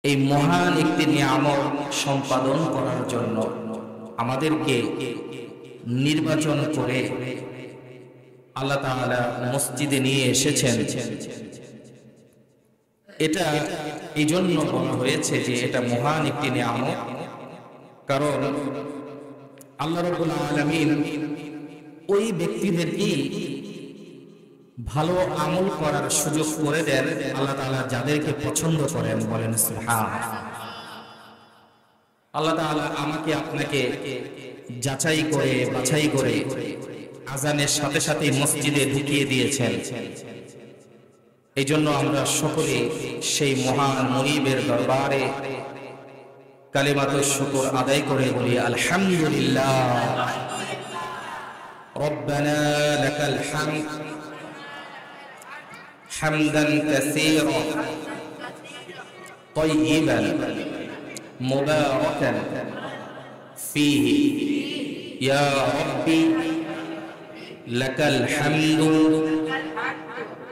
এই মহান একটি নিয়ামত সম্পাদন করার জন্য আমাদেরকে নির্বাচন করে আল্লাহ তাআলা মসজিদে নিয়ে এসেছেন। এটা এই জন্য বলা হয়েছে যে এটা মহান একটি নিয়ামত, কারণ আল্লাহ রাব্বুল আলামিন ওই ব্যক্তিদেরকে ভালো আমল করার সুযোগ করে দেন আল্লাহ তাআলা যাদেরকে পছন্দ করেন। বলেন সুবহানাল্লাহ। আল্লাহ তাআলা আমাকে আপনাকে যাচাই করে বাছাই করে আজানের সাথে সাথে মসজিদে ঢুকিয়ে দিয়েছেন। এই জন্য আমরা সকলে সেই মহান মুনিবের দরবারে কালিমাতুশ শুকর আদায় করে বলি আলহামদুলিল্লাহ। রব্বানা লাকাল হামদ হামদান কাসীরা তাইয়িবান মুবারাকান ফীহি ইয়া রাব্বি লাকাল হামদু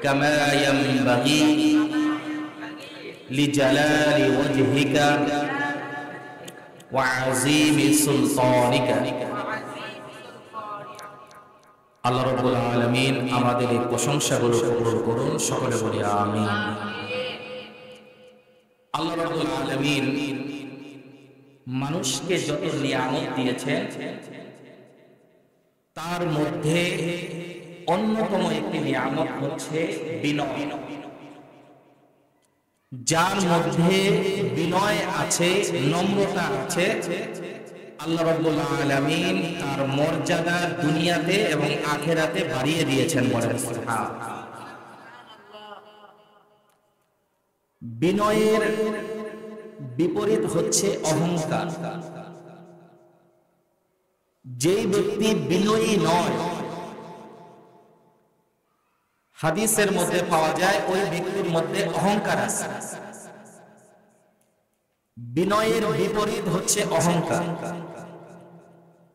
কামা ইয়ানবাগি লিজালালি ওয়াজহিকা ওয়া আযীমি সুলতানিকা। আল্লাহ রাব্বুল আলামিন আমাদের এই প্রশংসাগুলো কবুল করুন, সকলে বলি আমিন। আল্লাহ রাব্বুল আলামিন মানুষকে যত নিয়ামত দিয়েছেন তার মধ্যে অন্যতম একটি নিয়ামত হচ্ছে বিনয়। যার মধ্যে বিনয় আছে, নম্রতা আছে, আল্লাহ রাব্বুল আলামিন তার মর্যাদা দুনিয়াতে এবং আখিরাতে বাড়িয়ে দিয়েছেন। বলেন সুবহানাল্লাহ। বিনয়ের বিপরীত হচ্ছে অহংকার। যেই ব্যক্তি বিনয়ী নয়, হাদিসের মধ্যে পাওয়া যায় ওই ব্যক্তির মধ্যে অহংকার আছে। বিনয়ের বিপরীত হচ্ছে অহংকার।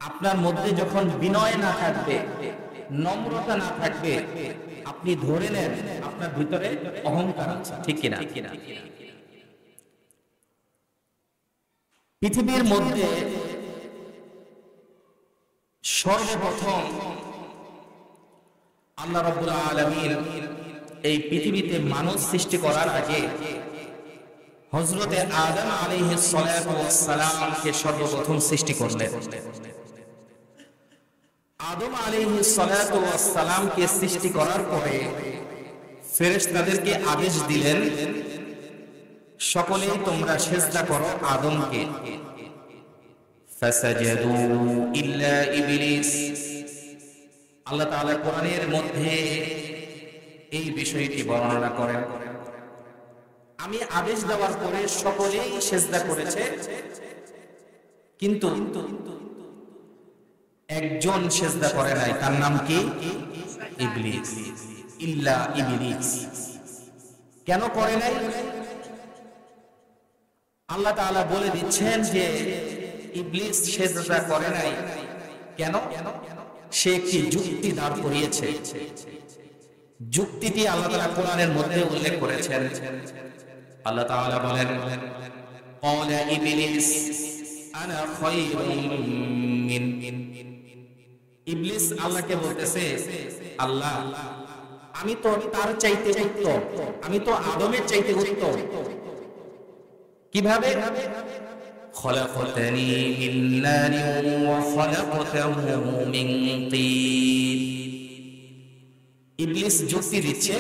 আপনার মধ্যে যখন বিনয় না থাকবে, নম্রতা না থাকবে, আপনি ধরে নেন আপনার ভিতরে অহংকার আছে। ঠিক কিনা? পৃথিবীর মধ্যে সর্বপ্রথম আল্লাহ রাব্বুল আলামিন এই পৃথিবীতে মানুষ সৃষ্টি করার আগে হযরতে আদম আলাইহিস সালাতু ওয়াস সালামকে সর্বপ্রথম সৃষ্টি করলেন। আদম আলাইহিস সালাতু ওয়াস সালামকে সৃষ্টি করার পরে ফেরেশতাদেরকে আদেশ দিলেন, সকলেই তোমরা সিজদা করো আদমকে। ফাসাজাদু ইল্লা ইবলিস। আল্লাহ তাআলা কোরআনের মধ্যে এই বিষয়টি বর্ণনা করেন। আমি আদেশ দেওয়ার পরে সকলেই সিজদা করেছে, কিন্তু একজন সিজদা করে নাই। তার নাম কি? ইবলিস। ইল্লা ইবলিস। কেন করে নাই? আল্লাহ তাআলা বলে দিচ্ছেন যে ইবলিস সিজদা করে নাই কেন? সে একটি যুক্তি দাঁড় করিয়েছে। যুক্তিটি আল্লাহ তাআলা কোরআনের মধ্যে উল্লেখ করেছেন। আল্লাহ তাআলা বলেন, ক্বালা ইবলিস আনা খায়রুম মিন। ইবলিস আল্লাহকে বলতেছে, আল্লাহ আমি তো তার চাইতে উত্তম, আমি তো আদমের চাইতে উত্তম। কিভাবে? খলাকতানি মিন নারিন ওয়া খলাকতাহু মিন তিন। ইবলিস যুক্তি দিচ্ছে,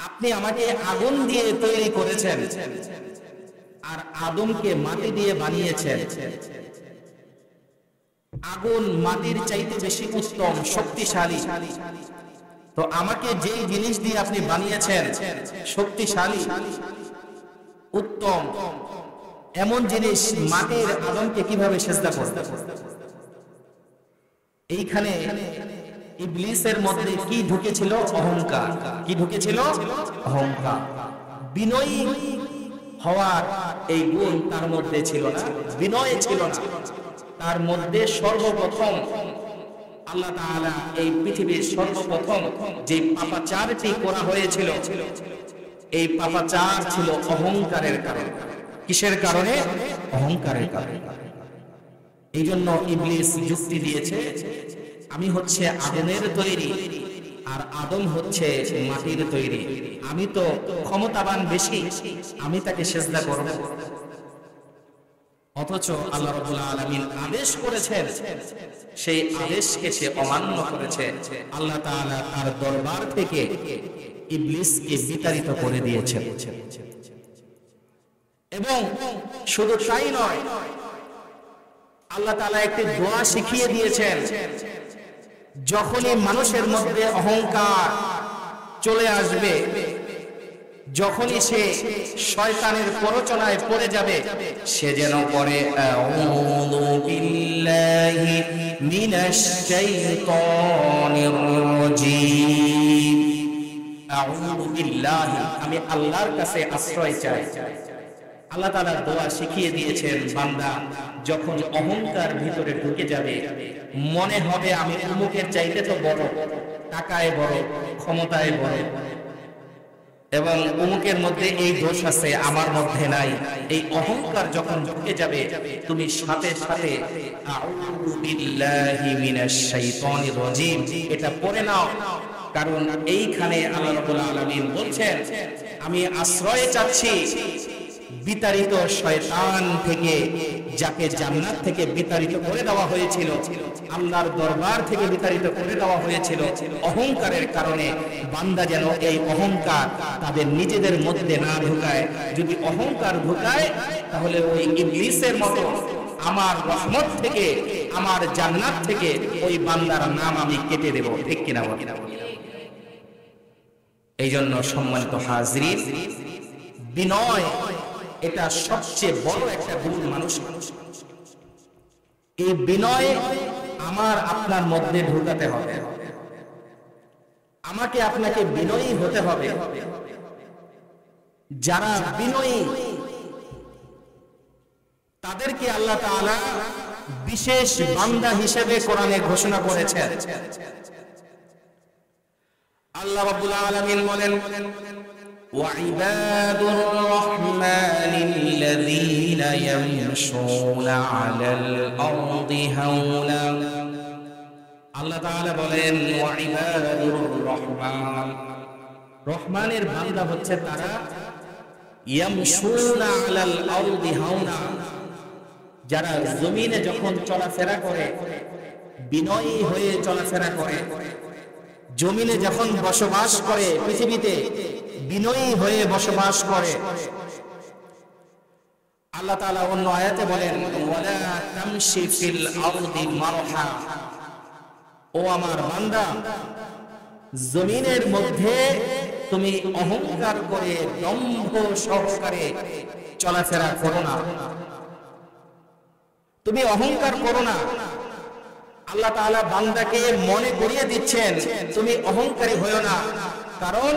আপনি আমাকে আগুন দিয়ে তৈরি করেছেন আর আদমকে মাটি দিয়ে বানিয়েছেন। আগুন মাটির চাইতে বেশি উত্তম, শক্তিশালী। তো আমাকে যেই জিনিস দিয়ে আপনি বানিয়েছেন, শক্তিশালী, উত্তম, এমন জিনিস মাটির আদমকে কিভাবে সিজদা করতে? এইখানে ইবলিসের মধ্যে কি ঢুকেছিল? অহংকার। কি ঢুকেছিল? অহংকার। বিনয়ী হওয়ার এই গুণ তার মধ্যে ছিল না, বিনয় ছিল না তার মধ্যে। সর্বপ্রথম আল্লাহ তাআলা এই পৃথিবীর সর্বপ্রথম যে পাপাচারটি করা হয়েছিল এই পাপাচার ছিল অহংকারের কারণে। কিসের কারণে? অহংকারের কারণে। এই জন্য ইবলিস যুক্তি দিয়েছে, আমি হচ্ছে আগুনের তৈরি আর আদম হচ্ছে মাটির তৈরি, আমি তো ক্ষমতাবান বেশি, আমি তাকে সিজদা করব। অথচ আল্লাহ রাব্বুল আলামিন আদেশ করেছেন, সেই আদেশকে সে অমান্য করেছে। আল্লাহ তাআলা তার দরবার থেকে ইবলিসকে বিতাড়িত করে দিয়েছেন। এবং শুধু তাই নয়, আল্লাহ তাআলা একটি দোয়া শিখিয়ে দিয়েছেন, যখনই মানুষের মধ্যে অহংকার চলে আসবে, যখনই সে শয়তানের প্ররোচনায় পড়ে যাবে, সে যেন পড়ে আউযু বিল্লাহি মিনাশ শাইতানির রাজীম। আউযু বিল্লাহি, আমি আল্লাহর কাছে আশ্রয় চাই। আল্লাহ তাআলা দোয়া শিখিয়ে দিয়েছেন, বান্দা যখন অহংকার ভিতরে ঢুকে যাবে, মনে হবে আমি অমুকের চাইতে তো বড়, টাকায় বড়, ক্ষমতায় বড়, এবং অমুকের মধ্যে এই দোষ আছে আমার মধ্যে নাই, এই অহংকার যখন ঢুকে যাবে, তুমি সাথে সাথে আউযু বিল্লাহি মিনাশ শাইতানির রাজীম এটা পড়ে নাও। কারণ এইখানে আল্লাহ রাব্বুল আলামিন বলছেন, আমি আশ্রয় চাচ্ছি বিতাড়িত শয়তান থেকে, যাকে জান্নাত থেকে বিতাড়িত করে দেওয়া হয়েছিল, আল্লাহর দরবার থেকে বিতাড়িত করে দেওয়া হয়েছিল অহংকারের কারণে। বান্দা যেন এই অহংকার তাদের নিজেদের মধ্যে না ঢুকায়। যদি অহংকার ঢুকায়, তাহলে ওই ইবলিসের মতো আমার রহমত থেকে, আমার জান্নাত থেকে ওই বান্দার নাম আমি কেটে দেব। ঠিক কিনা বলেন? এই জন্য সম্মানিত হাজরিন, বিনয় এটা সবচেয়ে বড় একটা গুণ মানুষ। এই বিনয় আমার আপনার মধ্যে ঢুকাতে হবে, আমাকে আপনাকে বিনয়ী হতে হবে। যারা বিনয়ী তাদেরকে আল্লাহ তাআলা বিশেষ বান্দা হিসেবে কোরআনে ঘোষণা করেছেন। আল্লাহ রাব্বুল আলামিন বলেন, وعباد الرحمن الذين يمشون على الأرض هونا। আল্লাহ তাআলা বলেন, ওয়াইবাদুর রহমান, রহমানের বান্দা হচ্ছে তারা, ইয়ামশুনা আলাল আরদি হাওনা, যারা জমিনে যখন চলাফেরা করে বিনয়ী হয়ে চলাফেরা করে, জমিনে যখন বসবাস করে, পৃথিবীতে বিনয়ী হয়ে বসবাস করে। আল্লাহ তাআলা অন্য আয়াতে বলেন, ওয়ালা তামশি ফিল আরদি মারহা, ও আমার বান্দা, জমিনের মধ্যে তুমি অহংকার করে দম্ভ সহকারে চলাফেরা করো না, তুমি অহংকার করো না। আল্লাহ তাআলা বান্দাকে মনে করিয়ে দিচ্ছেন, তুমি অহংকারী হয়ো না, কারণ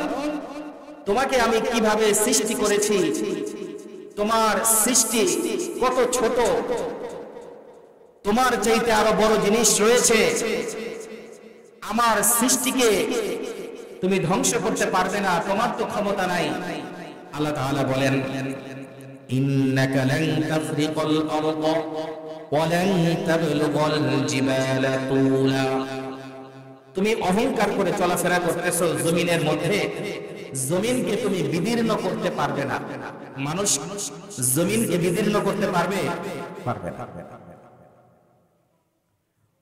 তোমাকে আমি কিভাবে সৃষ্টি করেছি, তোমার সৃষ্টি কত ছোট, তোমার চাইতে আরো বড় জিনিস রয়েছে। আমার সৃষ্টিকে তুমি ধ্বংস করতে পারবে না, তোমার তো ক্ষমতা নাই। আল্লাহ তাআলা বলেন, ইন্নাকা লান তাফরিকাল আরদ ওয়া লান তাবলুগাল জিবালা তুলা। তুমি অহংকার করে চলাফেরা করতেছো জমিনের মধ্যে, জমিনকে তুমি বিদীর্ণ করতে পারবে না। মানুষ জমিনকে বিদীর্ণ করতে পারবে? পারবে না।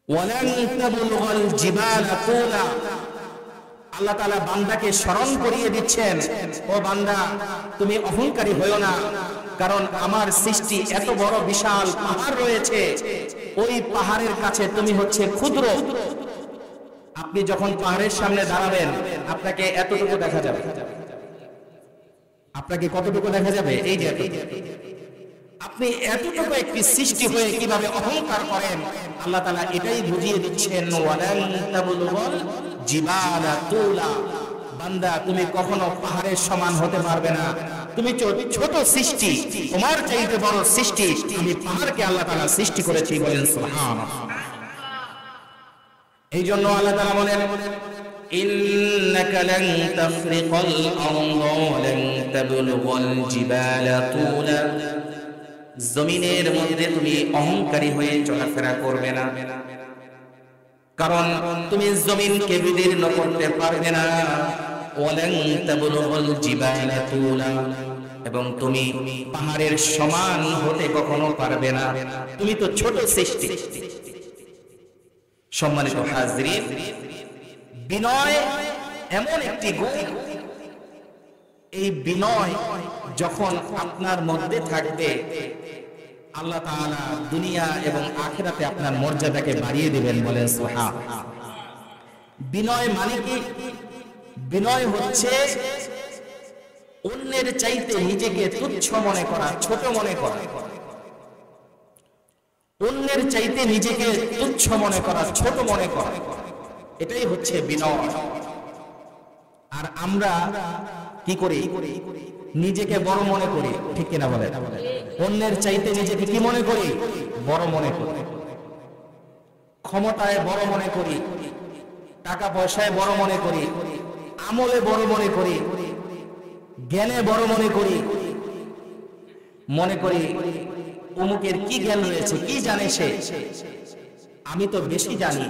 ওয়ালান তাবলুগাল জিবালা তুলা। আল্লাহ তাআলা বান্দাকে স্মরণ করিয়ে দিচ্ছেন, ও বান্দা, তুমি অহংকারী হয়ো না, কারণ আমার সৃষ্টি এত বড় বিশাল পাহাড় রয়েছে, ওই পাহাড়ের কাছে তুমি হচ্ছে ক্ষুদ্র। আপনি যখন পাহাড়ের সামনে দাঁড়াবেন, আপনাকে এতটুকু দেখা যাবে। আপনাকে কতটুকু দেখা যাবে? এই যে আপনি এতটুকু একটি সৃষ্টি হয়ে কিভাবে অহংকার করেন, আল্লাহ তাআলা এটাই বুঝিয়ে দিচ্ছেন, ওয়ালান তাবলুগাল জিবালা তুলা। বান্দা, তুমি কখনো পাহাড়ের সমান হতে পারবে না, তুমি ছোট সৃষ্টি, তোমার চাইতে বড় সৃষ্টি আমি পাহাড়কে আল্লাহ তাআলা সৃষ্টি করেছি। বলেন সুবহানাল্লাহ। এই জন্য আল্লাহ তাআলা বলেন, إنك لن تخرق الأرض ولن تبلغ الجبال طولا জমিনের মধ্যে তুমি অহংকারী হয়ে চলাফেরা করবে না, কারণ তুমি জমিনকে বিদীর্ণ করতে পারবে না। ওয়ালান তাবলুগুল জিবালা তুলা, এবং তুমি পাহাড়ের সমান হতে কখনো পারবে না, তুমি তো ছোট সৃষ্টি। সম্মানিত হাজরিন, বিনয় এমন একটি গুণ, এই বিনয় যখন আপনার মধ্যে থাকবে, আল্লাহ তাআলা দুনিয়া এবং আখিরাতে আপনার মর্যাদাকে বাড়িয়ে দিবেন। বলেন সুবহানাল্লাহ। বিনয় মানে কি? বিনয় হচ্ছে অন্যের চাইতে নিজেকে তুচ্ছ মনে করা, ছোট মনে করা। অন্যের চাইতে নিজেকে তুচ্ছ মনে করা, ছোট মনে করা, এটাই হচ্ছে বিনয়। আর আমরা কি করি? নিজেকে বড় মনে করি, ঠিক কিনা বলেন? অন্যের চাইতে নিজেকে কি মনে করি? বড় মনে করি। ক্ষমতায় বড় মনে করি, টাকা পয়সায় বড় মনে করি, আমলে বড় মনে করি, জ্ঞানে বড় মনে করি। মনে করি অমুকের কি জ্ঞান রয়েছে, কি জানে সে, আমি তো বেশি জানি।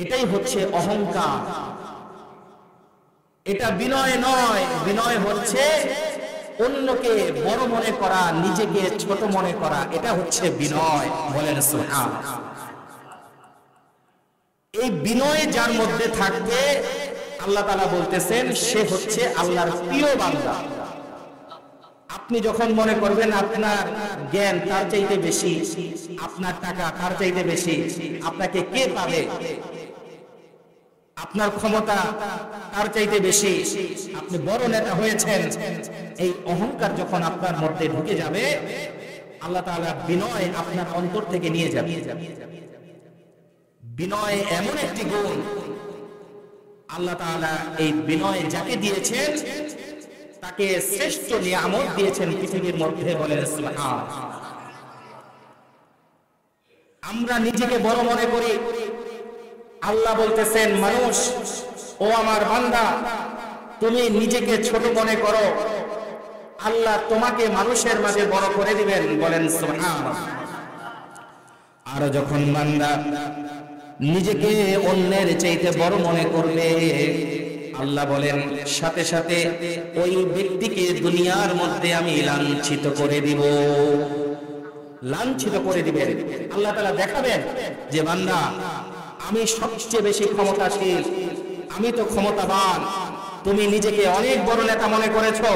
এটাই হচ্ছে অহংকার। এটা বিনয় নয়। বিনয় হচ্ছে অন্যকে বড় মনে করা, নিজেকে ছোট মনে করা, এটা হচ্ছে বিনয়। বলেন সুবহানাল্লাহ। এই বিনয় যার মধ্যে থাকবে, আল্লাহ তাআলা বলতেছেন সে হচ্ছে আল্লাহর প্রিয় বান্দা। আপনি যখন মনে করবেন আপনার জ্ঞান তার চাইতে বেশি, আপনার টাকা তার চাইতে বেশি, আপনাকে কে পাবে, আপনার ক্ষমতা তার চাইতে বেশি, আপনি বড় নেতা হয়েছেন, এই অহংকার যখন আপনার মধ্যে ঢুকে যাবে, আল্লাহ তাআলা বিনয় আপনার অন্তর থেকে নিয়ে যাবে। বিনয় এমন একটি গুণ, আল্লাহ তাআলা এই বিনয় যাকে দিয়েছেন তাকে শ্রেষ্ঠ নিয়ামত দিয়েছেন পৃথিবীর মধ্যে। বলেন সুবহানাল্লাহ। আমরা নিজেকে বড় মনে করি। আল্লাহ বলতেছেন, মানুষ, ও আমার বান্দা, তুমি নিজেকে ছোট মনে করো, আল্লাহ তোমাকে মানুষের মাঝে বড় করে দিবেন। বলেন সুবহানাল্লাহ। আর যখন বান্দা নিজেকে অন্যের চাইতে বড় মনে করবে, আল্লাহ বলেন সাথে সাথে ওই ব্যক্তিকে দুনিয়ার মধ্যে আমি লাঞ্ছিত করে দিব। লাঞ্ছিত করে দিবেন। আল্লাহ তাআলা দেখাবেন যে বান্দা, আমি সবচেয়ে বেশি ক্ষমতাশীল, আমি তো ক্ষমতাবান। তুমি নিজেকে অনেক বড় নেতা মনে করেছো,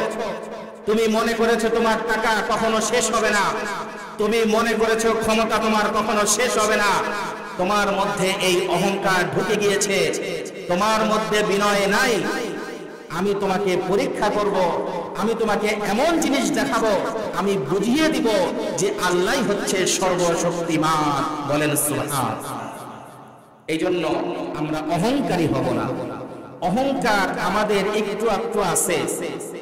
তুমি মনে করেছো তোমার টাকা কখনো শেষ হবে না, তুমি মনে করেছো ক্ষমতা তোমার কখনো শেষ হবে না। তোমার মধ্যে এই অহংকার ঢুকে গিয়েছে, তোমার মধ্যে বিনয় নাই। আমি তোমাকে পরীক্ষা করব, আমি তোমাকে এমন জিনিস দেখাবো, আমি বুঝিয়ে দিব যে আল্লাহই হচ্ছে সর্বশক্তিমান। বলেন সুবহানাল্লাহ। এই জন্য আমরা অহংকারী হব না। অহংকার আমাদের একটু একটু আছে,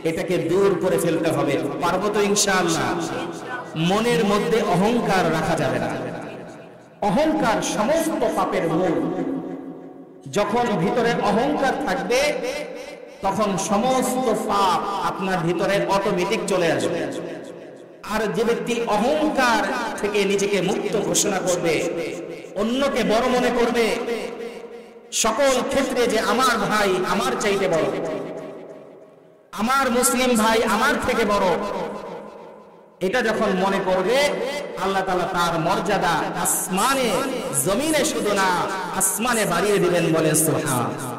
এটাকে দূর করে ফেলতে হবে। পারবো তো ইনশাআল্লাহ? মনের মধ্যে অহংকার রাখা যাবে না। অহংকার সমস্ত পাপের মূল। যখন ভিতরে অহংকার থাকবে, তখন সমস্ত পাপ আপনার ভিতরে অটোমেটিক চলে আসবে। আর যে ব্যক্তি অহংকার থেকে নিজেকে মুক্ত ঘোষণা করবে, অন্যকে বড় মনে করবে, সকল ক্ষেত্রে যে আমার ভাই আমার চাইতে বড়, আমার মুসলিম ভাই আমার থেকে বড়, এটা যখন মনে করবে, আল্লাহ তাআলা তার মর্যাদা আসমানে জমিনে শুধু না আসমানে বাড়িয়ে দিবেন। বলে সুবহানাল্লাহ।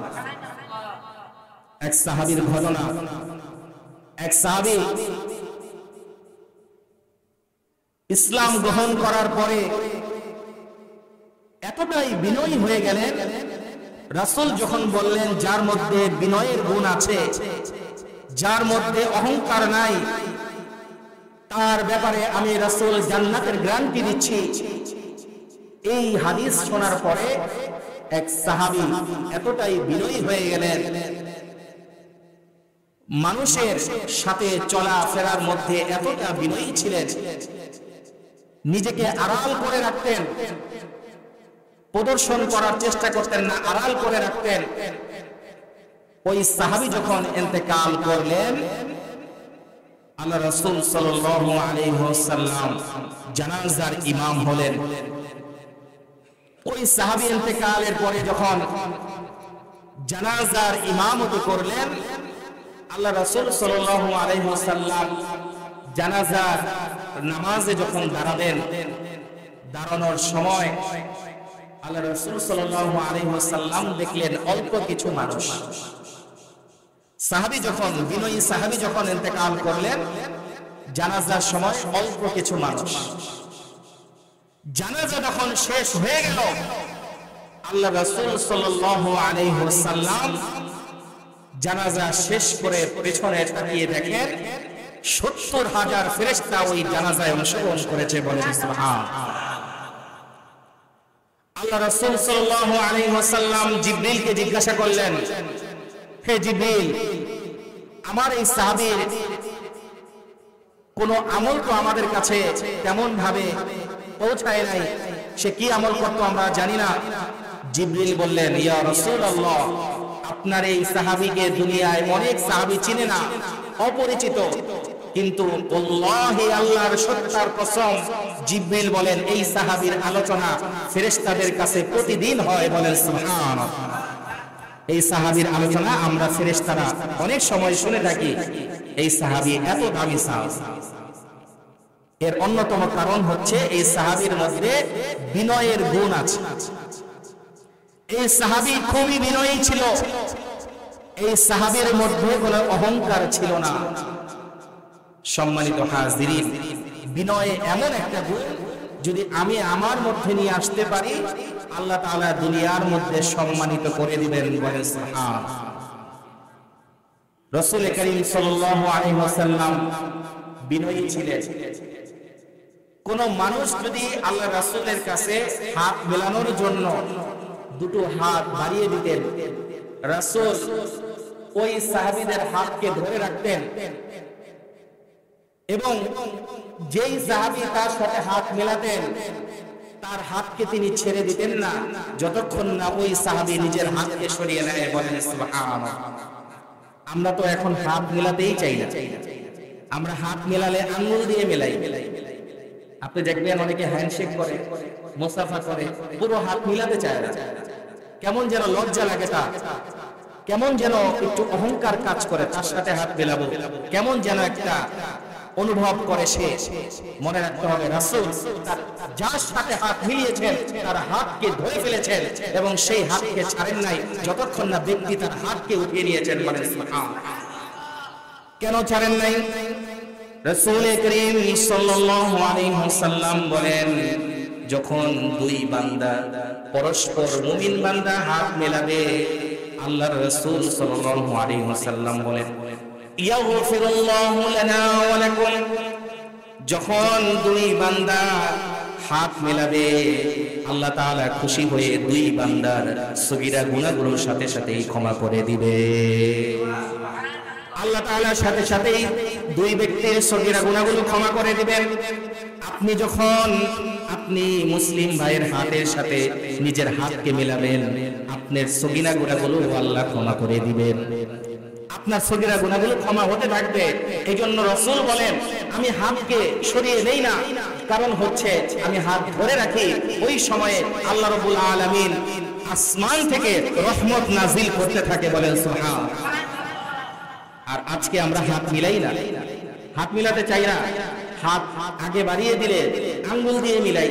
এক সাহাবীর ঘটনা। এক সাহাবী ইসলাম গ্রহণ করার পরে এতটাই বিনয়ী হয়ে গেলেন, রাসূল যখন বললেন যার মধ্যে বিনয়ের গুণ আছে, যার মধ্যে অহংকার নাই, তার ব্যাপারে আমি রাসূল জান্নাতের গ্যারান্টি দিচ্ছি। এই হাদিস শোনার পরে এক সাহাবী এতটাই বিনয়ী হয়ে গেলেন, মানুষের সাথে চলাফেরার মধ্যে এতটা বিনয়ী ছিলেন, নিজেকে আড়াল করে রাখতেন, প্রদর্শন করার চেষ্টা করতেন না, আড়াল করে রাখতেন। ওই সাহাবী যখন ইন্তেকাল করলেন, আল্লাহ রাসূল সাল্লাল্লাহু আলাইহি ওয়াসাল্লাম জানাজার ইমাম হলেন। ওই সাহাবী ইন্তেকালের পরে যখন জানাজার ইমামতি করলেন, আল্লাহ রাসূল সাল্লাল্লাহু আলাইহি ওয়াসাল্লাম জানাজার নামাজে যখন দাঁড়াবেন, দাঁড়ানোর সময় আল্লাহ রাসূল সাল্লাল্লাহু আলাইহি ওয়াসাল্লাম দেখলেন অল্প কিছু মানুষ। সাহাবী যখন বিনয়ী সাহাবী যখন ইন্তেকাল করলেন, জানাজার সময় অল্প কিছু মানুষ। জানাজা যখন শেষ হয়ে গেল, আল্লাহ রাসূল সাল্লাল্লাহু আলাইহি ওয়াসাল্লাম জানাজা শেষ করে পেছনে তাকিয়ে দেখেন ৭০,০০০ ফেরেশতা ওই জানাজায় অংশগ্রহণ করেছে। বলেন সুবহানাল্লাহ। আল্লাহ রাসূল সাল্লাল্লাহু আলাইহি ওয়াসাল্লাম জিবরিলকে জিজ্ঞাসা করলেন, হে জিবরিল, আমার এই সাহাবীর কোন আমল তো আমাদের কাছে তেমন ভাবে পৌঁছায় নাই, সে কি আমল করতো আমরা জানি না। জিবরিল বললেন, ইয়া রাসূলুল্লাহ, আপনার এই সাহাবীকে দুনিয়ায় অনেক সাহাবী চিনে না, অপরিচিত, কিন্তু আল্লাহি, আল্লাহর সত্তার কসম, জিবরিল বলেন এই সাহাবীর আলোচনা ফেরেশতাদের কাছে প্রতিদিন হয়। বলেন সুবহানাল্লাহ। এই সাহাবীর আলোচনা আমরা ফেরেশতারা অনেক সময় শুনে থাকি। এই সাহাবী এত দামি সাহাবী, এর অন্যতম কারণ হচ্ছে এই সাহাবীর মধ্যে বিনয়ের গুণ আছে। এই সাহাবী খুবই বিনয়ী ছিল। এই সাহাবীর মধ্যে কোনো অহংকার ছিল না। সম্মানিত হাজিরিন, বিনয় এমন একটা গুণ, যদি আমি আমার মধ্যে নিয়ে আসতে পারি, আল্লাহ তাআলা দুনিয়ার মধ্যে সম্মানিত করে দিবেন। বলেন সুবহানাল্লাহ। রাসূল করিম সাল্লাল্লাহু আলাইহি ওয়াসাল্লাম বিনয়ী ছিলেন। কোন মানুষ যদি আল্লাহ রাসূলের কাছে হাত মেলানোর জন্য দুটো হাত বাড়িয়ে দিতেন, রাসূল ওই সাহাবীদের হাতকে ধরে রাখতেন এবং যেই সাহাবী তার সাথে হাত মেলাতেন তার হাতকে তিনি ছেড়ে দিতেন না, যতক্ষণ না ওই সাহাবী নিজের হাতকে সরিয়ে নেয়। বলেন সুবহানাল্লাহ। আমরা তো এখন হাত মেলাতেই চাই না, আমরা হাত মেলালে আঙ্গুল দিয়ে মেলাই। আপনি দেখবেন অনেকে হ্যান্ডশেক করে, মুসাফা করে, পুরো হাত মিলাতে চায় না। কেমন যেন লজ্জা লাগে, তা কেমন যেন একটু অহংকার কাজ করে, তার সাথে হাত মেলাবো, কেমন যেন একটা অনুভব করে সে। মনে রাখতে হবে, রাসূল যার সাথে হাত মিলিয়েছেন তার হাতকে ধরে ফেলেছেন এবং সেই হাতকে ছাড়েন নাই যতক্ষণ না ব্যক্তি তার হাতকে উঠিয়ে নিয়েছেন। বলেন সুবহানাল্লাহ। কেন ছাড়েন নাই? রাসূল করিম সাল্লাল্লাহু আলাইহি ওয়াসাল্লাম বলেন, যখন দুই বান্দা পরস্পর মুমিন বান্দা হাত মেলাবে, আল্লাহর রাসূল সাল্লাল্লাহু আলাইহি ওয়াসাল্লাম বলেন, ইয়াগফিরুল্লাহু লানা ওয়া লাকুম। যখন দুই বান্দা হাত মেলাবে, আল্লাহ তাআলা খুশি হয়ে দুই বান্দার সগীরা গুনাহগুলোর সাথে সাথেই ক্ষমা করে দিবে। আল্লাহ তাআলার সাথে সাথেই দুই ব্যক্তির সগীরা গুনাহগুলো ক্ষমা করে দিবেন। আপনি যখন আপনি মুসলিম ভাইয়ের হাতের সাথে নিজের হাতকে মেলাবেন, আপনার সগীরা গুনাহগুলো আল্লাহ ক্ষমা করে দিবেন। আপনার সগীরা গুনাহগুলো ক্ষমা হতে থাকবে। এইজন্য রাসূল বলেন, আমি হাতকে সরিয়ে নেই না, কারণ হচ্ছে আমি হাত ধরে রাখি, ওই সময়ে আল্লাহ রাব্বুল আলামিন আসমান থেকে রহমত নাজিল করতে থাকে। বলেন সুবহানাল্লাহ। আর আজকে আমরা হাত মিলাই না, হাত মিলাতে চাই না। হাত আগে বাড়িয়ে দিলে আঙ্গুল দিয়ে মিলাই,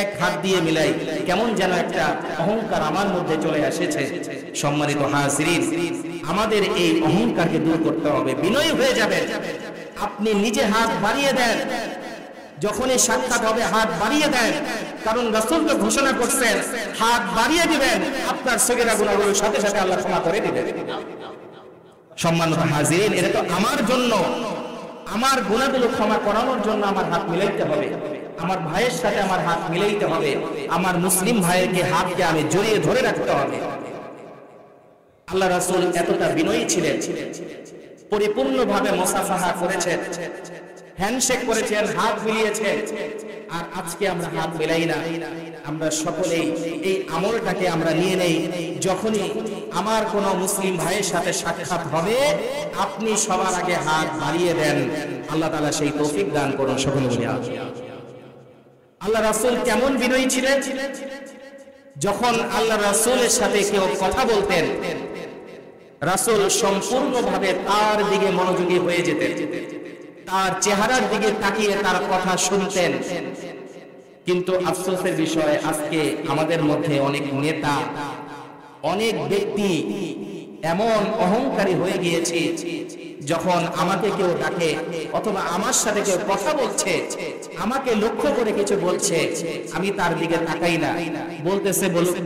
এক হাত দিয়ে মিলাই, কেমন যেন একটা অহংকার আমার মধ্যে চলে এসেছে। সম্মানিত হাজিরিন, আমাদের এই অহংকারকে দূর করতে হবে, বিনয়ী হয়ে যাবেন। আপনি নিজে হাত বাড়িয়ে দেন, যখনই সাক্ষাৎ হবে হাত বাড়িয়ে দেন, কারণ রাসূল তো ঘোষণা করছেন হাত বাড়িয়ে দিবেন, আপনার সগীরা গুনাহগুলোর সাথে সাথে আল্লাহ ক্ষমা করে দিবেন। সম্মানিত হাজিরিন, এটা তো আমার জন্য, আমার গুনাহগুলো ক্ষমা করানোর জন্য আমার হাত মিলাইতে হবে, আমার ভাইয়ের সাথে আমার হাত মিলাইতে হবে, আমার মুসলিম ভাইয়েরকে হাতকে আমি জড়িয়ে ধরে রাখতে হবে। আল্লাহ রাসূল এতটা বিনয়ী ছিলেন, পরিপূর্ণভাবে মুসাফাহা করেছেন হ্যান্ডশেক করেছেন, হাত মিলিয়েছেন, আর আজকে আমরা হাত মেলাই না। আমরা সকলেই এই আমলটাকে আমরা নিয়ে নেই, যখনই আমার কোনো মুসলিম ভাইয়ের সাথে সাক্ষাৎ হবে আপনি সবার আগে হাত বাড়িয়ে দেন। আল্লাহ তাআলা সেই তৌফিক দান করুন, সকলে বলি আমিন। আল্লাহ রাসূল কেমন বিনয়ী ছিলেন, যখন আল্লাহ রাসূলের সাথে কেউ কথা বলতেন রাসূল সম্পূর্ণভাবে তার দিকে মনোযোগী হয়ে যেতেন, তার চেহারার দিকে তাকিয়ে তার কথা শুনতেন। কিন্তু আফসোসের বিষয়, আজকে আমাদের মধ্যে অনেক নেতা, অনেক ব্যক্তি এমন অহংকারী হয়ে গিয়েছে, যখন আমাকে কেউ ডাকে অথবা আমার সাথে কেউ কথা বলছে, আমাকে লক্ষ্য করে কিছু বলছে, আমি তার দিকে তাকাই না, বলতেছে বলুক,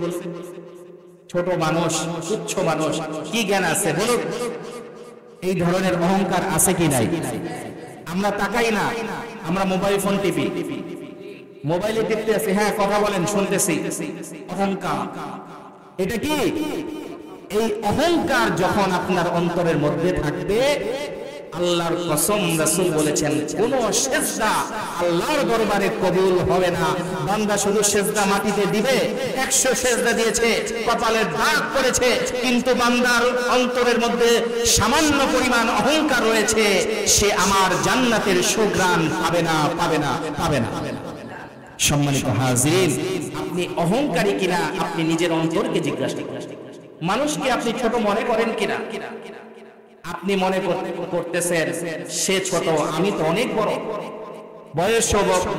ছোট মানুষ, তুচ্ছ মানুষ, কি জ্ঞান আছে বলুক। এই ধরনের অহংকার আছে কি নাই? আমরা তাকাই না, আমরা মোবাইল ফোন টিপি, মোবাইলে টিপতে আছি, হ্যাঁ কথা বলেন শুনতেছি, অহংকার। এটা কি? এই অহংকার যখন আপনার অন্তরের মধ্যে থাকবে, আল্লাহর কসম রাসূল বলেছেন কোন সিজদা আল্লাহর দরবারে কবুল হবে না। বান্দা শুধু সিজদা মাটিতে দিবে, 100 সিজদা দিয়েছে, কপালের দাগ পড়েছে, কিন্তু বান্দার অন্তরের মধ্যে সামান্য পরিমাণ অহংকার রয়েছে, সে আমার জান্নাতের সুঘ্রাণ পাবে না, পাবে না, পাবে না। সম্মানিত হাজিরিন, আপনি অহংকারী কিনা আপনি নিজের অন্তরকে জিজ্ঞাসা করুন। মানুষকে আপনি ছোট মনে করেন কিনা? আপনি মনে করতেছেন সে ছোট, আমি তো অনেক বড়,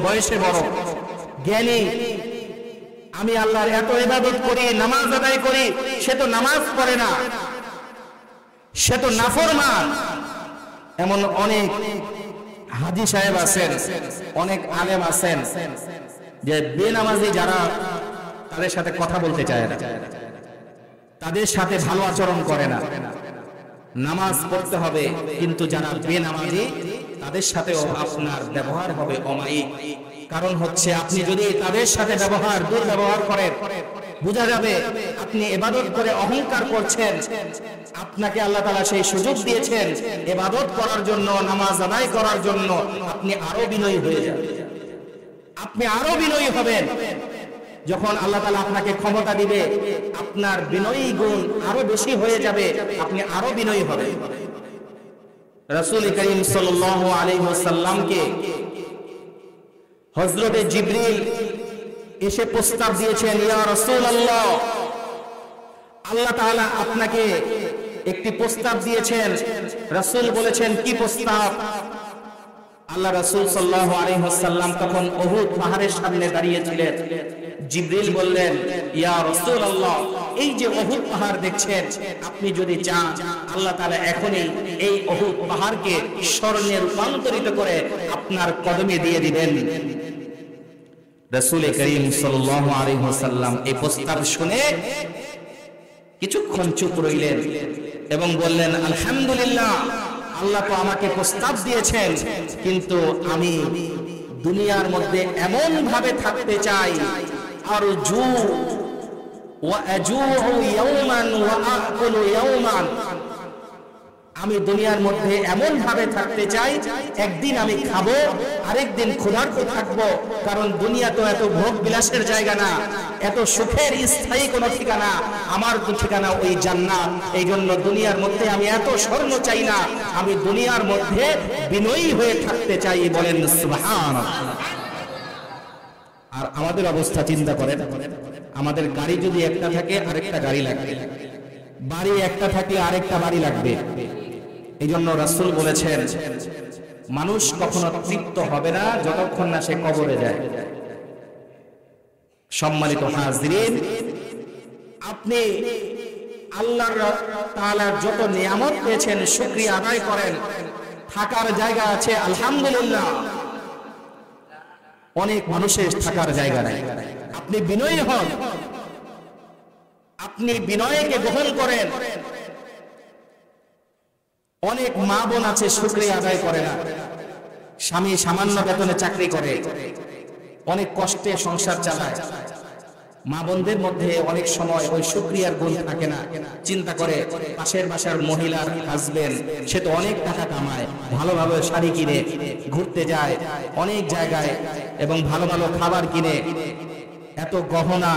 বয়সে বড়, জ্ঞানী, আমি আল্লাহর এত ইবাদত করি, নামাজ আদায় করি, সে তো নামাজ পড়ে না, সে তো নাফরমান। এমন অনেক হাজী সাহেব আছেন, অনেক আলেম আছেন যে বেনামাজি যারা, তাদের সাথে কথা বলতে চায় না, তাদের সাথে ভালো আচরণ করে না। নামাজ পড়তে হবে, কিন্তু যারা বেনামাজি তাদের সাথেও আপনার ব্যবহার হবে অমায়িক। কারণ হচ্ছে আপনি যদি তাদের সাথে দুর্ব্যবহার করেন, বোঝা যাবে আপনি ইবাদত করে অহংকার করছেন। আপনাকে আল্লাহ তাআলা সেই সুযোগ দিয়েছেন ইবাদত করার জন্য, নামাজ আদায় করার জন্য, আপনি আরো বিনয়ী হয়ে যাবেন, আপনি আরো বিনয়ী হবেন। যখন আল্লাহ তাআলা আপনাকে ক্ষমতা দিবে, আপনার বিনয়ী গুণ আরো বেশি হয়ে যাবে, আপনি আরো বিনয়ী হবেন। রাসূল করিম সাল্লাল্লাহু আলাইহি ওয়াসাল্লামকে হযরতে জিবরিল এসে প্রস্তাব দিয়েছেন, ইয়া রাসূলুল্লাহ, আল্লাহ তাআলা আপনাকে একটি প্রস্তাব দিয়েছেন। রাসূল বলেছেন, কি প্রস্তাব? আল্লাহ রাসূল সাল্লাল্লাহু আলাইহি ওয়াসাল্লাম তখন উহুদ পাহাড়ের সামনে দাঁড়িয়েছিলেন। জিবরিল বললেন, ইয়া রাসূলুল্লাহ, এই যে উহুদ পাহাড় দেখছেন, আপনি যদি চান আল্লাহ তাআলা এখনই এই উহুদ পাহাড়কে স্বর্ণে রূপান্তরিত করে আপনার কদমে দিয়ে দিবেন। রাসূল করিম সাল্লাল্লাহু আলাইহি ওয়াসাল্লাম এই প্রস্তাব শুনে কিছুক্ষণ চুপ রইলেন এবং বললেন, আলহামদুলিল্লাহ, আল্লাহ তো আমাকে প্রস্তাব দিয়েছেন, কিন্তু আমি দুনিয়ার মধ্যে এমন ভাবে থাকতে চাই, আরজু ওয়া আজুউ ইয়াওমান ওয়া আকুলু ইয়াওমান, আমি দুনিয়ার মধ্যে এমন ভাবে থাকতে চাই, একদিন আমি খাবো, আরেকদিন ক্ষুধার্ত থাকবো। কারণ দুনিয়া তো এত ভোগ বিলাসের জায়গা না, এত সুখের স্থায়ী কোনো ঠিকানা। আমার তো ঠিকানা ওই জান্নাত। এই জন্য দুনিয়ার মধ্যে আমি এত স্বর্ণ চাই না, আমি দুনিয়ার মধ্যে বিনয়ী হয়ে থাকতে চাই। বলেন সুবহানাল্লাহ। আর আমাদের অবস্থা চিন্তা করেন, আমাদের গাড়ি যদি একটা থাকে আরেকটা গাড়ি লাগবে, বাড়ি একটা থাকলে আরেকটা বাড়ি লাগবে। এই জন্য রাসূল বলেছেন, মানুষ কখনো তৃপ্ত হবে না যতক্ষণ না সে কবরে যায়। সম্মানিত হাজিরিন, আপনি আল্লাহ তাআলার যত নিয়ামত পেয়েছেন শুকরিয়া আদায় করেন। থাকার জায়গা আছে, আলহামদুলিল্লাহ। অনেক মানুষের থাকার জায়গা নাই, আপনি বিনয়ী হন, আপনি বিনয়কে গ্রহণ করেন। অনেক মা বোন আছে শুকরিয়া আদায় করে না, স্বামী সামান্য বেতনে চাকরি করে, অনেক কষ্টে সংসার চালায়, মা বোনদের মধ্যে অনেক সময় ওই শুকরিয়ার গুণ থাকে না, চিন্তা করে পাশের বাসার মহিলার হাজবেন্ড সে তো অনেক টাকা কামায়, ভালোভাবে শাড়ি কিনে ঘুরতে যায় অনেক জায়গায় এবং ভালো ভালো খাবার কিনে, এত গহনা,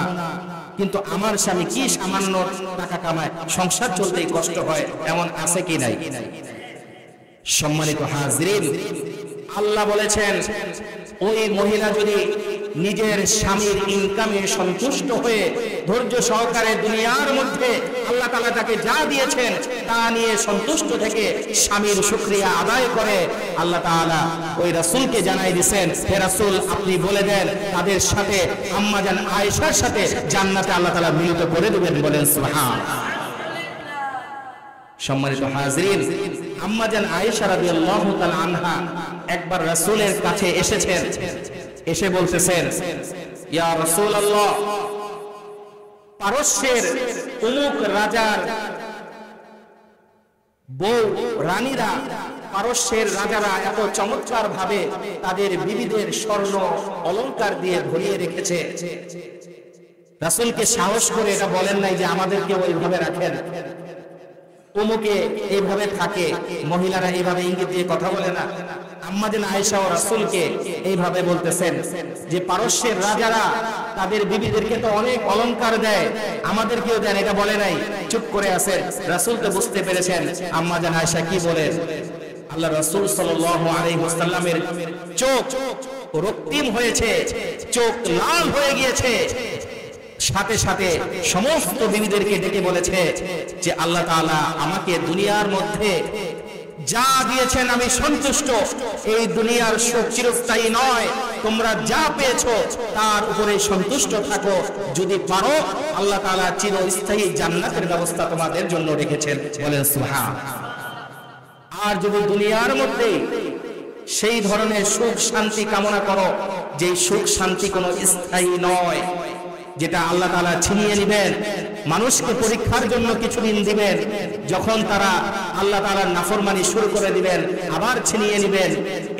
কিন্তু আমার স্বামী কি সামান্য টাকা কামায়, সংসার চলতেই কষ্ট হয়, এমন আছে কি নাই? সম্মানিত হাজরিন, আল্লাহ বলেছেন ওই মহিলা যদি নিজের স্বামীর ইনকামে সন্তুষ্ট হয়ে ধৈর্য সহকারে দুনিয়ার মধ্যে আল্লাহ তাআলা তাকে যা দিয়েছেন তা নিয়ে সন্তুষ্ট থেকে স্বামীর শুকরিয়া আদায় করে, আল্লাহ তাআলা ওই রাসূলকে জানাই দিয়েছেন, হে রাসূল আপনি বলে দেন তাদের সাথে আম্মা জান আয়েশার সাথে জান্নাতে আল্লাহ তাআলা মিলিত করে দেবেন। বলেন সুবহানাল্লাহ। সম্মানিত হাজরিন, আম্মা জান আয়েশা রাদিয়াল্লাহু তাআলা আনহা একবার রাসূলের কাছে এসেছেন, এসে বলতেছেন, ইয়া রাসূলুল্লাহ, পারস্যের অমুক রাজার বউ রানীরা, পারস্যের রাজারা এত চমৎকার ভাবে তাদের বিবিদের স্বর্ণ অলংকার দিয়ে ভরিয়ে রেখেছে। রাসূলকে সাহস করে এটা বলেন নাই যে আমাদেরকে ওইভাবে রাখেন, অমুকে এইভাবে থাকে, মহিলারা এইভাবে ইঙ্গিত দিয়ে কথা বলে না। আম্মা জান আয়েশা ও রাসূলকে এইভাবে বলতেছেন যে পারস্যের রাজারা তাদের বিবিদেরকে তো অনেক অলংকার দেয়, আমাদেরকেও দেন, এটা বলে নাই, চুপ করে আছেন। রাসূল তো বুঝতে পেরেছেন আম্মা জান আয়েশা কি বলেন। আল্লাহ রাসূল সাল্লাল্লাহু আলাইহি ওয়াসাল্লামের চোখ রক্তিম হয়েছে, চোখ লাল হয়ে গিয়েছে, সাথে সাথে সমস্ত বিবিদেরকে ডেকে বলেছে যে আল্লাহ তাআলা আমাকে দুনিয়ার মধ্যে যা দিয়েছেন আমি সন্তুষ্ট, এই দুনিয়ার সুখ চিরস্থায়ী নয়, তোমরা যা পেয়েছো তার উপরে সন্তুষ্ট থাকো, যদি পারো আল্লাহ তাআলা চিরস্থায়ী জান্নাতের ব্যবস্থা তোমাদের জন্য রেখেছেন। বলেন সুবহানাল্লাহ। আর যদি দুনিয়ার মধ্যে সেই ধরনের সুখ শান্তি কামনা করো যে সুখ শান্তি কোনো স্থায়ী নয়, যেটা আল্লাহ তাআলা ছিনিয়ে নেবেন, মানুষকে পরীক্ষার জন্য কিছুদিন দিবেন, যখন তারা আল্লাহ তাআলার নাফরমানি শুরু করে দিবেন আবার ছিনিয়ে নেবেন,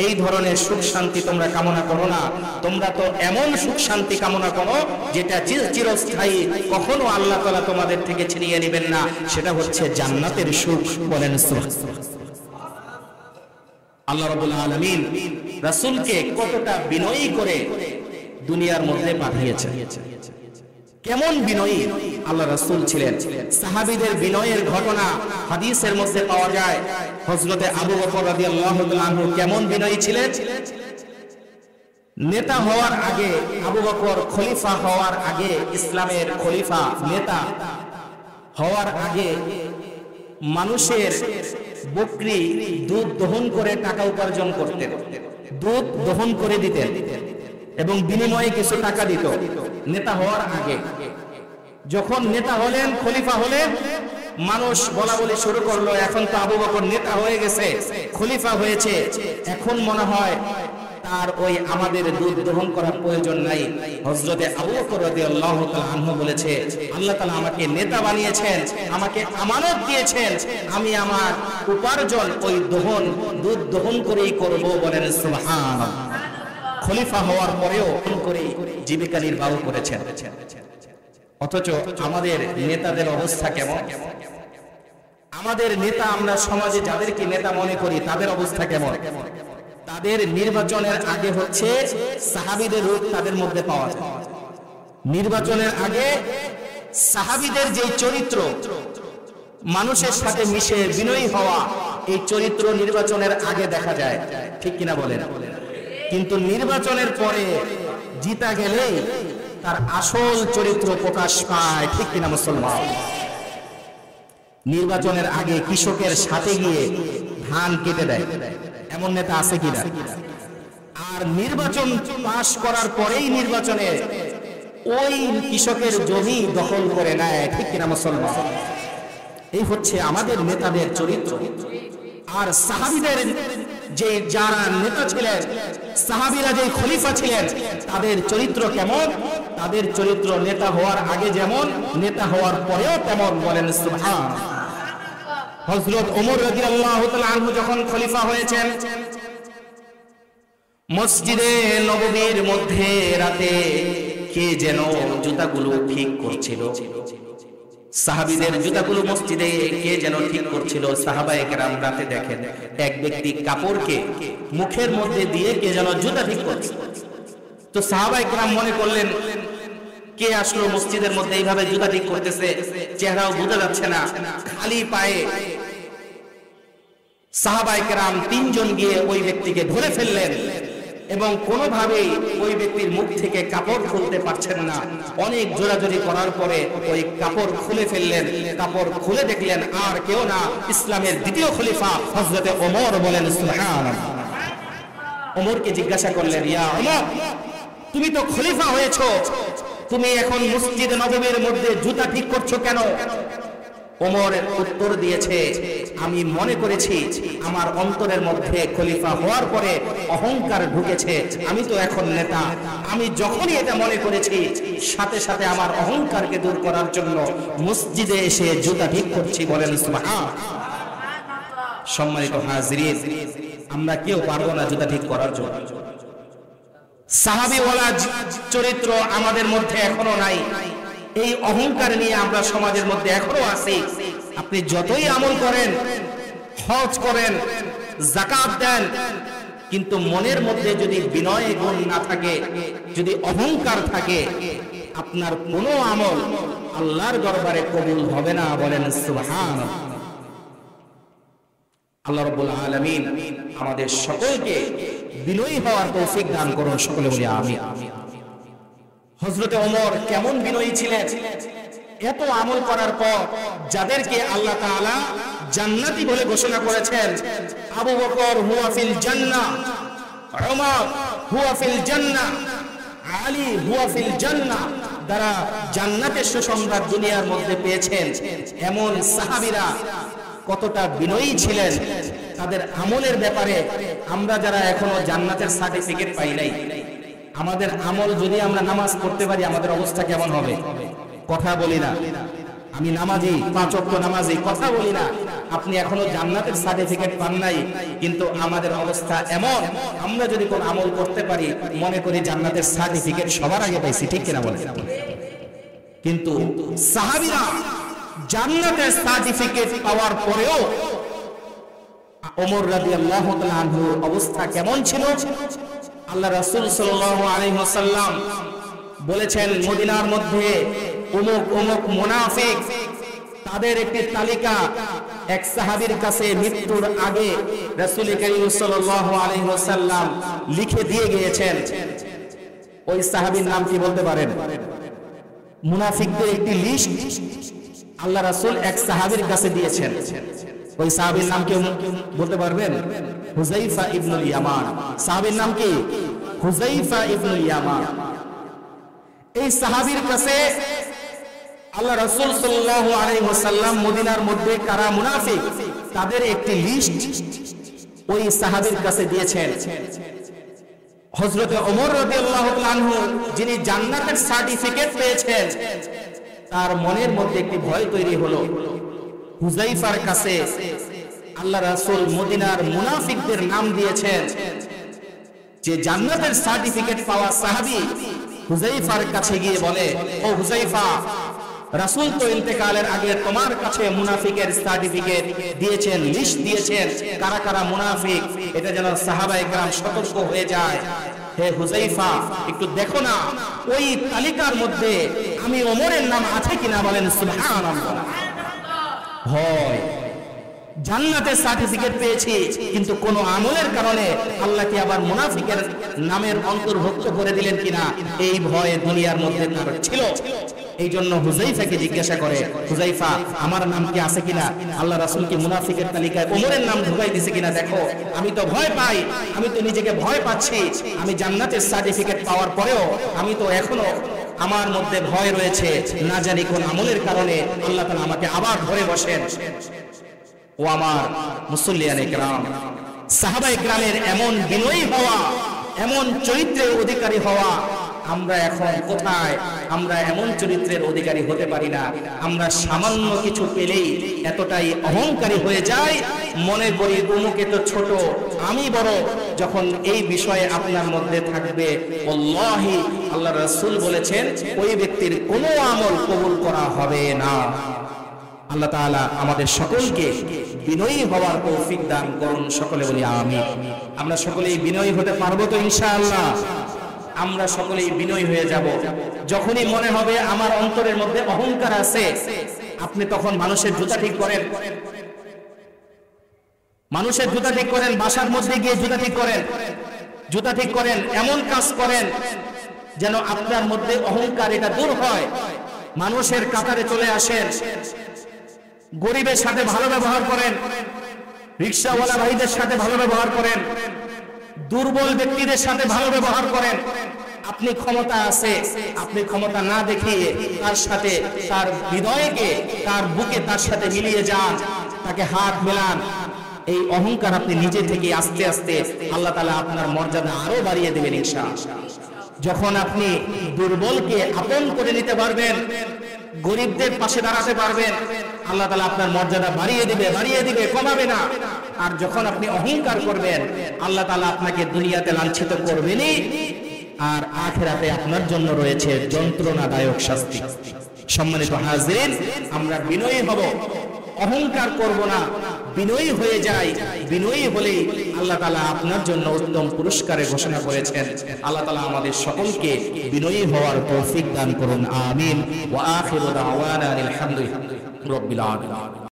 এই ধরনের সুখ শান্তি তোমরা কামনা করো না। তোমরা তো এমন সুখ শান্তি কামনা করো যেটা চিরস্থায়ী, কখনো আল্লাহ তাআলা তোমাদের থেকে ছিনিয়ে নেবেন না, সেটা হচ্ছে জান্নাতের সুখ। বলেন সুবহানাল্লাহ। আল্লাহ রাব্বুল আলামিন রাসূলকে কতটা বিনয়ী করে দুনিয়ার মধ্যে পাঠিয়েছেন। কেমন বিনয়ী আল্লাহ রাসূল ছিলেন। সাহাবীদের বিনয়ের ঘটনা হাদিসের মধ্যে পাওয়া যায়। হযরতে আবু বকর রাদিয়াল্লাহু তাআলা আনহু কেমন বিনয়ী ছিলেন। নেতা হওয়ার আগে, আবু বকর খলিফা হওয়ার আগে, ইসলামের খলিফা নেতা হওয়ার আগে মানুষের বকরি দুধ দহন করে টাকা উপার্জন করতেন, দুধ দহন করে দিতেন এবং বিনিময়ে কিছু টাকা দিত নেতা হওয়ার আগে। যখন নেতা হলেন, খলিফা হলেন, মানুষ বলা বলি শুরু করলো, এখন তো আবু বকর নেতা হয়ে গেছে, খলিফা হয়েছে, এখন মনে হয় তার ওই আমাদের দুধ দহন করার প্রয়োজন নাই। হযরতে আবু বকর রাদিয়াল্লাহু তাআলা আনহু বলেছে, আল্লাহ তাআলা আমাকে নেতা বানিয়েছেন, আমাকে আমানত দিয়েছেন, আমি আমার উপার্জন ওই দুধ দহন করেই করব। বলেন সুবহানাল্লাহ। খলিফা হওয়ার পরেও করে জীবিকা নির্বাহ করেছেন। অথচ আমাদের নেতাদের অবস্থা কেমন? আমাদের নেতা, আমরা সমাজে যাদেরকে নেতা মনে করি তাদের অবস্থা কেমন? তাদের নির্বাচনের আগে হচ্ছে সাহাবীদের রূপ তাদের মধ্যে পাওয়া যায়। নির্বাচনের আগে সাহাবীদের যে চরিত্র, মানুষের সাথে মিশে বিনয়ী হওয়া, এই চরিত্র নির্বাচনের আগে দেখা যায়, ঠিক কিনা বলেন? কিন্তু নির্বাচনের পরে জিতা গেলেই তার আসল চরিত্র প্রকাশ পায়, ঠিক কিনা মুসলমান? নির্বাচনের আগে কৃষকের সাথে গিয়ে ধান কেটে দেয়, এমন নেতা আছে কিনা? আর নির্বাচন পাশ করার পরেই নির্বাচনে ওই কৃষকের জমি দখল করে নেয়, ঠিক কিনা মুসলমান? এই হচ্ছে আমাদের নেতাদের চরিত্র। আর সাহাবীদের যে যারা নেতা ছিলেন, সাহাবীরা যে খলিফা ছিলেন, তাদের চরিত্র কেমন? তাদের চরিত্র নেতা হওয়ার আগে যেমন, নেতা হওয়ার পরেও তেমন। বলেন সুবহানাল্লাহ। হযরত ওমর রাদিয়াল্লাহু তাআলা আনহু যখন খলিফা হয়েছেন, মসজিদে নববীর মধ্যে রাতে কে যেন জুতাগুলো ঠিক করছিল। সাহাবীদের জুতাগুলো মসজিদে কে যেন ঠিক করছিল। সাহাবায়ে কেরাম রাতে দেখেন এক ব্যক্তি কাপড়কে মুখের মধ্যে দিয়ে কে যেন জুতা ঠিক করছে। তো সাহাবায়ে কেরাম মনে করলেন কে আসলো মসজিদের মধ্যে এইভাবে জুতা ঠিক করতেছে, চেহারাও বোঝা যাচ্ছে না, খালি পায়ে। সাহাবায়ে কেরাম তিনজন গিয়ে ওই ব্যক্তিকে ধরে ফেললেন এবং কোনোভাবেই ওই ব্যক্তির মুখ থেকে কাপড় খুলতে পারছেন না। অনেক জোরাজোরি করার পরে ওই কাপড় খুলে ফেললেন। কাপড় খুলে দেখলেন আর কেউ না, ইসলামের দ্বিতীয় খলিফা হযরতে ওমর। বলেন সুবহানাল্লাহ। ওমরকে জিজ্ঞাসা করলেন, ইয়া ওমর, তুমি তো খলিফা হয়েছো, তুমি এখন মসজিদ নববীর মধ্যে জুতা ঠিক করছো কেন? ওমর উত্তর দিয়েছে, আমি মনে করেছি আমার অন্তরের মধ্যে খলিফা হওয়ার পরে অহংকার ঢুকেছে, আমি তো এখন নেতা। আমি যখনই এটা মনে করেছি সাথে সাথে আমার অহংকারকে দূর করার জন্য মসজিদে এসে জুতা ঠিক করছি। বলেন সুবহানাল্লাহ। সম্মানিত হাজিরিন, আমরা কেউ পারবো না জুতা ঠিক করার জন্য। সাহাবীওয়ালা চরিত্র আমাদের মধ্যে এখনো নাই। এই অহংকার নিয়ে আমরা সমাজের মধ্যে এখনো আছি। আপনি যতই আমল করেন, হজ করেন, যাকাত দেন, কিন্তু মনের মধ্যে যদি বিনয় গুণ না থাকে, যদি অহংকার থাকে, আপনার কোনো আমল আল্লাহর দরবারে কবুল হবে না। বলেন সুবহানাল্লাহ। আল্লাহ রাব্বুল আলামিন আমাদের সকলকে বিনয়ী হওয়ার তৌফিক দান করুন। সকলে বলি আমিন। হযরতে ওমর কেমন বিনয়ী ছিলেন! এত আমল করার পর যাদেরকে আল্লাহ তাআলা জান্নাতি বলে ঘোষণা করেছেন, আবু বকর হুয়া ফিল জান্নাহ, উমর হুয়া ফিল জান্নাহ, আলী হুয়া ফিল জান্নাহ, যারা জান্নাতের সুসংবাদ দুনিয়ার মধ্যে পেয়েছেন, এমন সাহাবীরা কতটা বিনয়ী ছিলেন তাদের আমলের ব্যাপারে। আমরা যারা এখনো জান্নাতের সার্টিফিকেট পাই নাই, আমাদের আমল যদি আমরা নামাজ পড়তে পারি, আমাদের অবস্থা কেমন হবে? কথা বলি না, আমি নামাজি, 5 ওয়াক্ত নামাজি, কথা বলি না, আপনি এখনো জান্নাতের সার্টিফিকেট পান নাই, কিন্তু আমাদের অবস্থা এমন, আমরা যদি কোন আমল করতে পারি মনে করি জান্নাতের সার্টিফিকেট সবার আগে পাইছি। ঠিক কিনা বলেন? কিন্তু সাহাবীরা জান্নাতের সার্টিফিকেট পাওয়ার পরেও ওমর রাদিয়াল্লাহু তাআলা আনহুর অবস্থা কেমন ছিল? আল্লাহ রাসূল সাল্লাল্লাহু আলাইহি ওয়াসাল্লাম বলেছেন, মদিনার মধ্যে অমুক অমুক মুনাফিক, তাদের একটি তালিকা এক সাহাবীর কাছে মৃত্যুর আগে রাসূল কারীম সাল্লাল্লাহু আলাইহি ওয়াসাল্লাম লিখে দিয়ে গিয়েছেন। ওই সাহাবীর নাম কি বলতে পারেন? মুনাফিকদের একটি লিস্ট আল্লাহ রাসূল এক সাহাবীর কাছে দিয়েছেন। ওই সাহাবীর নাম কি বলতে পারবেন? হুযায়ফা ইবনুল ইয়ামান। সাহাবীর নাম কি? হুযায়ফা ইবনুল ইয়ামান। এই সাহাবীর কাছে আল্লাহ রাসূল সাল্লাল্লাহু আলাইহি ওয়াসাল্লাম মদিনার মধ্যে কারা মুনাফিক তাদের একটি লিস্ট ওই সাহাবীর কাছে দিয়েছেন। হযরত ওমর রাদিয়াল্লাহু তাআলা আনহু, যিনি জান্নাতের সার্টিফিকেট পেয়েছেন, তার মনের মধ্যে একটি ভয় তৈরি হলো। হুযায়ফার কাছে আল্লাহ রাসূল মদিনার মুনাফিকদের নাম দিয়েছেন, যে জান্নাতের সার্টিফিকেট পাওয়া সাহাবী হুযায়ফার কাছে গিয়ে বলে, ও হুযায়ফা, রাসূল তো ইন্তেকালের আগে তোমার কাছে মুনাফিকের সার্টিফিকেট দিয়েছেন, লিস্ট দিয়েছেন, কারা কারা মুনাফিক, এটা যেন সাহাবায়ে কেরাম সতর্ক হয়ে যায়। হে হুযায়ফা, একটু দেখো না ওই তালিকার মধ্যে আমি ওমরের নাম আছে কিনা। বলেন সুবহানাল্লাহ। হয় জান্নাতের সার্টিফিকেট পেয়েছি, কিন্তু কোন আমলের কারণে আল্লাহ কি আবার মুনাফিকের নামের অন্তর্ভুক্ত করে দিলেন কিনা, এই ভয় দুনিয়ার মধ্যে তার ছিল। এই জন্য হুযায়ফাকে জিজ্ঞাসা করে, হুযায়ফা, আমার নাম কি আছে কিনা? আল্লাহ রাসূল কি মুনাফিকের তালিকায় ওমরের নাম ঢুকাই দিয়েছে কিনা দেখো। আমি তো ভয় পাই, আমি তো নিজেকে ভয় পাচ্ছি। আমি জান্নাতের সার্টিফিকেট পাওয়ার পরেও আমি তো এখনো আমার মধ্যে ভয় রয়েছে, না জানি কোন আমলের কারণে আল্লাহ তাআলা আমাকে আবার ধরে বসেন। ও আমার মুসল্লিয়ানে কেরাম, সাহাবায়ে কেরামের এমন বিনয়ী হওয়া, এমন চরিত্রের অধিকারী হওয়া আমরা এখন কোথায়? আমরা এমন চরিত্রের অধিকারী হতে পারি না। আমরা সামান্য কিছু পেলেই এতটাই অহংকারী হয়ে যাই, মনে করি অমুকে তো ছোট, আমি বড়। যখন এই বিষয়ে আপনার মধ্যে থাকবে, আল্লাহি আল্লাহ রাসূল বলেছেন ওই ব্যক্তির কোনো আমল কবুল করা হবে না। আল্লাহ তাআলা আমাদের সকলকে বিনয়ী হওয়ার তৌফিক দান করুন। সকলে বলি আমিন। আমরা সকলেই বিনয়ী হতে পারবো তো ইনশাআল্লাহ? আমরা সকলেই বিনয়ী হয়ে যাব। যখনই মনে হবে আমার অন্তরের মধ্যে অহংকার আছে, আপনি তখন মানুষের জুতা ঠিক করেন, মানুষের জুতা ঠিক করেন, বাসার মধ্যে গিয়ে জুতা ঠিক করেন, জুতা ঠিক করেন, এমন কাজ করেন যেন আপনার মধ্যে অহংকার এটা দূর হয়। মানুষের কাতারে চলে আসেন, গরিবের সাথে ভালো ব্যবহার করেন, রিকশাওয়ালা ভাইদের সাথে ভালো ব্যবহার করেন, দুর্বল ব্যক্তিদের সাথে ভালো ব্যবহার করেন। আপনি ক্ষমতা আছে, আপনি ক্ষমতা না দেখিয়ে তার সাথে, তার হৃদয়কে, তার বুকে তার সাথে মিলিয়ে যান, তাকে হাত মেলান। এই অহংকার আপনি নিজে থেকে আস্তে আস্তে আল্লাহ তাআলা আপনার মর্যাদা আরো বাড়িয়ে দেবেন ইনশাআল্লাহ। যখন আপনি দুর্বলকে আপন করে নিতে পারবেন, গরিবদের পাশে দাঁড়াতে পারবেন, আল্লাহ তাআলা আপনার মর্যাদা বাড়িয়ে দিবে, কমাবে না। আর যখন আপনি অহংকার করবেন, আল্লাহ তাআলা আপনাকে দুনিয়াতে লাঞ্ছিত করবেনই, আর আখিরাতে আপনার জন্য রয়েছে যন্ত্রণাদায়ক শাস্তি। সম্মানিত হাজিরিন, আমরা বিনয়ী হব, অহংকার করব না, বিনয়ী হয়ে যাই। বিনয়ী হলেই আল্লাহ তাআলা আপনার জন্য উত্তম পুরস্কারের ঘোষণা করেছেন। আল্লাহ তাআলা আমাদের সকলকে বিনয়ী হওয়ার তৌফিক দান করুন। আমিন। ওয়া আখিরু দাওয়ানা আলহামদুলিল্লাহি রাব্বিল আলামিন।